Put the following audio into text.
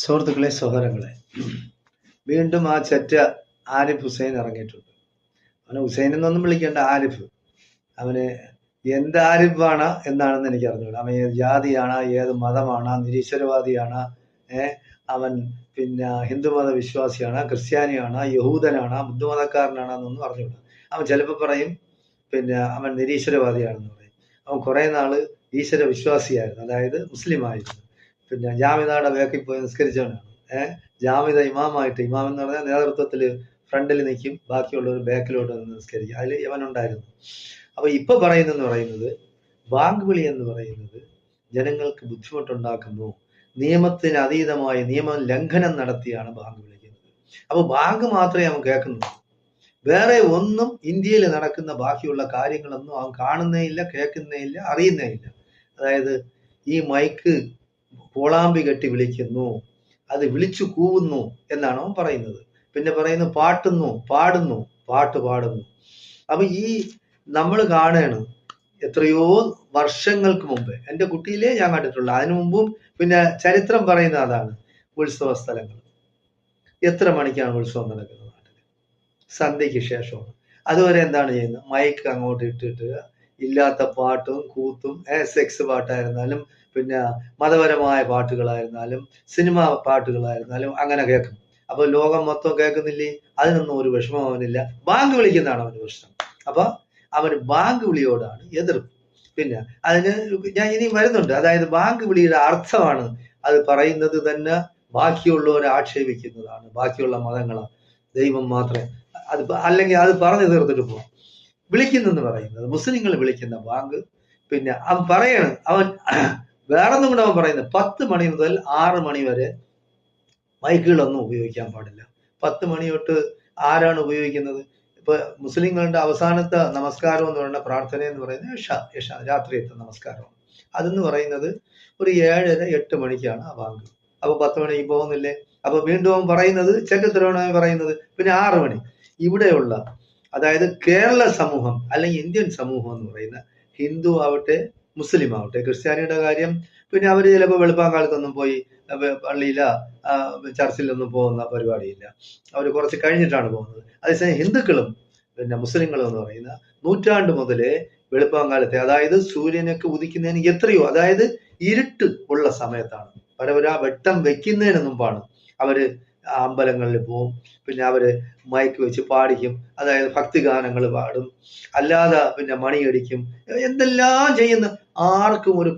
സുഹൃത്തുക്കളെ, സഹോദരങ്ങളെ, വീണ്ടും ആ ചെറ്റ ആരിഫ് ഹുസൈൻ ഇറങ്ങിയിട്ടുണ്ട്. അവനെ ഹുസൈൻ എന്നൊന്നും വിളിക്കേണ്ട, ആരിഫ്. അവന് എന്ത് ആരിഫാണ് എന്നാണെന്ന് എനിക്ക് അറിഞ്ഞൂടാ. അവൻ ഏത് ജാതിയാണ്, ഏത് മതമാണ്, നിരീശ്വരവാദിയാണ്, അവൻ പിന്നെ ഹിന്ദുമത വിശ്വാസിയാണ്, ക്രിസ്ത്യാനിയാണ്, യഹൂദനാണ്, ബുദ്ധമതക്കാരനാണ് എന്നൊന്നും അറിഞ്ഞൂടാ. അവൻ ചിലപ്പോൾ പറയും പിന്നെ അവൻ നിരീശ്വരവാദിയാണെന്ന് പറയും. അവൻ കുറെ നാള് ഈശ്വര വിശ്വാസിയായിരുന്നു, അതായത് മുസ്ലിം ആയിരുന്നു. പിന്നെ ജാമിദയുടെ ബാക്കിൽ പോയി നിസ്കരിച്ചവനാണ്. ജാമിദ ഇമാമായിട്ട്, ഇമാം എന്ന് പറഞ്ഞാൽ നേതൃത്വത്തിൽ ഫ്രണ്ടിൽ നിൽക്കും, ബാക്കിയുള്ളവർ ബാക്കിലോട്ട് നിന്ന് നിസ്കരിക്കും. അതിൽ ഇവനുണ്ടായിരുന്നു. അപ്പൊ ഇപ്പൊ പറയുന്നത് ബാങ്ക് വിളി എന്ന് പറയുന്നത് ജനങ്ങൾക്ക് ബുദ്ധിമുട്ടുണ്ടാക്കുന്നു, നിയമത്തിന് അതീതമായി നിയമ ലംഘനം നടത്തിയാണ് ബാങ്ക് വിളിക്കുന്നത്. അപ്പൊ ബാങ്ക് മാത്രമേ അവൻ കേൾക്കുന്നുള്ളൂ. വേറെ ഒന്നും ഇന്ത്യയിൽ നടക്കുന്ന ബാക്കിയുള്ള കാര്യങ്ങളൊന്നും അവൻ കാണുന്നേ ഇല്ല, കേൾക്കുന്നേ ഇല്ല, അറിയുന്നേ ഇല്ല. അതായത് ഈ മൈക്ക് പോളാമ്പി കെട്ടി വിളിക്കുന്നു, അത് വിളിച്ചു കൂവുന്നു എന്നാണ് അവൻ പറയുന്നത്. പിന്നെ പറയുന്നു പാടുന്നു. അപ്പൊ ഈ നമ്മൾ കാണുകയാണ് എത്രയോ വർഷങ്ങൾക്ക് മുമ്പ്, എൻ്റെ കുട്ടിയിലേ ഞാൻ കണ്ടിട്ടുള്ള, അതിനു മുമ്പും പിന്നെ ചരിത്രം പറയുന്ന അതാണ്. ഉത്സവ സ്ഥലങ്ങൾ എത്ര മണിക്കാണ് ഉത്സവം നടക്കുന്നത് നാട്ടിൽ? സന്ധ്യയ്ക്ക് ശേഷമാണ്. അതുവരെ എന്താണ് ചെയ്യുന്നത്? മൈക്ക് അങ്ങോട്ട് ഇട്ടിട്ട് ഇല്ലാത്ത പാട്ടും കൂത്തും, സെക്സ് പാട്ടായിരുന്നാലും പിന്നെ മതപരമായ പാട്ടുകളായിരുന്നാലും സിനിമ പാട്ടുകളായിരുന്നാലും അങ്ങനെ കേൾക്കും. അപ്പൊ ലോകം മൊത്തം കേൾക്കുന്നില്ലേ? അതിനൊന്നും ഒരു വിഷമം അവനില്ല. ബാങ്ക് വിളിക്കുന്നതാണ് അവന് പ്രശ്നം. അപ്പൊ അവന് ബാങ്ക് വിളിയോടാണ് എതിർപ്പ്. പിന്നെ അതിന് ഞാൻ ഇനി വരുന്നുണ്ട്. അതായത് ബാങ്ക് വിളിയുടെ അർത്ഥമാണ് അത് പറയുന്നത് തന്നെ ബാക്കിയുള്ളവരെ ആക്ഷേപിക്കുന്നതാണ്. ബാക്കിയുള്ള മതങ്ങളെ ദൈവം മാത്രമേ അത്, അല്ലെങ്കിൽ അത് പറഞ്ഞു തീർത്തിട്ട് പോവാം. വിളിക്കുന്നെന്ന് പറയുന്നത് മുസ്ലിങ്ങൾ വിളിക്കുന്ന ബാങ്ക്, പിന്നെ അവൻ പറയണം, അവൻ വേറൊന്നും കൂടെ അവൻ പറയുന്നത് 10 മണി മുതൽ 6 മണി വരെ മൈക്കുകളൊന്നും ഉപയോഗിക്കാൻ പാടില്ല. 10 മണി തൊട്ട് ആരാണ് ഉപയോഗിക്കുന്നത്? ഇപ്പൊ മുസ്ലിങ്ങളുടെ അവസാനത്തെ നമസ്കാരം എന്ന് പറയുന്ന പ്രാർത്ഥന എന്ന് പറയുന്നത് ഇഷ രാത്രിയത്തെ നമസ്കാരമാണ്. അതെന്ന് പറയുന്നത് ഒരു 7:30-8 മണിക്കാണ് ആ ബാങ്ക്. അപ്പൊ 10 മണിക്ക് പോകുന്നില്ലേ? അപ്പൊ വീണ്ടും അവൻ പറയുന്നത് ചെറ്റത്തരവണമായി പറയുന്നത് പിന്നെ 6 മണി. ഇവിടെയുള്ള, അതായത് കേരള സമൂഹം അല്ലെങ്കിൽ ഇന്ത്യൻ സമൂഹം എന്ന് പറയുന്ന ഹിന്ദു ആവട്ടെ മുസ്ലിം ആവട്ടെ, ക്രിസ്ത്യാനിയുടെ കാര്യം പിന്നെ അവർ ചിലപ്പോൾ വെളുപ്പാങ്കാലത്തൊന്നും പോയി പള്ളിയില ചർച്ചിലൊന്നും പോകുന്ന പരിപാടിയില്ല. അവർ കുറച്ച് കഴിഞ്ഞിട്ടാണ് പോകുന്നത്. അതേസമയം ഹിന്ദുക്കളും പിന്നെ മുസ്ലിങ്ങളും എന്ന് പറയുന്ന നൂറ്റാണ്ട് മുതലേ വെളുപ്പാങ്കാലത്തെ, അതായത് സൂര്യനൊക്കെ ഉദിക്കുന്നതിന് എത്രയോ, അതായത് ഇരുട്ട് ഉള്ള സമയത്താണ്, പരപരാ വെട്ടം വെക്കുന്നതിന് മുമ്പാണ് അവര് അമ്പലങ്ങളിൽ പോവും. പിന്നെ അവര് മൈക്ക് വെച്ച് പാടിക്കും, അതായത് ഭക്തിഗാനങ്ങൾ പാടും, അല്ലാതെ പിന്നെ മണിയടിക്കും, എന്തെല്ലാം ചെയ്യുന്ന, ആർക്കും ഒരു